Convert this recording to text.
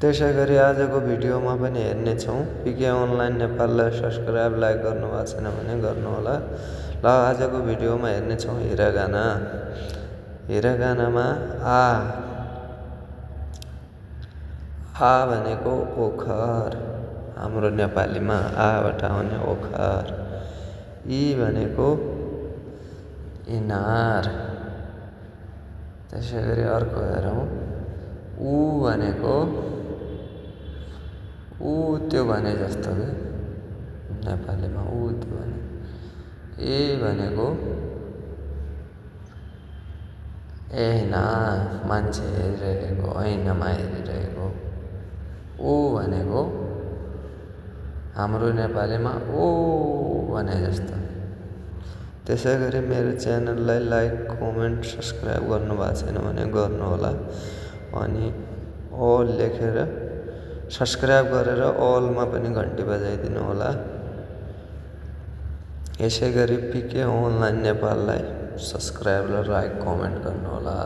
त्यसैगरी आजको भिडियोमा पनि हेर्नेछौँ। पिके अनलाइन नेपाललाई सब्सक्राइब लाइक गर्नुभएको छैन भने गर्नुहोला। ल आजको भिडियोमा हेर्नेछौँ हिरागाना। हिरागानामा आ भनेको ओखर, हाम्रो नेपालीमा आबाट आउने ओखर। इ भनेको इनार। त्यसैगरी अर्को हेरौँ, उ भनेको ऊ त्यो भने जस्तो के नेपालीमा ऊ त्यो भने। ए भनेको ऐना, मान्छे हेरिरहेको, ऐनामा हेरिरहेको। ओ भनेको हाम्रो नेपालीमा ओ भने जस्तो। त्यसैगरी मेरो च्यानललाई लाइक कमेन्ट सब्सक्राइब गर्नुभएको छैन भने गर्नुहोला। अनि अल लेखेर सब्सक्राइब गरेर अलमा पनि घन्टी बजाइदिनु होला। यसैगरी पिके अनलाइन नेपाललाई सब्सक्राइब र लाइक कमेन्ट गर्नुहोला।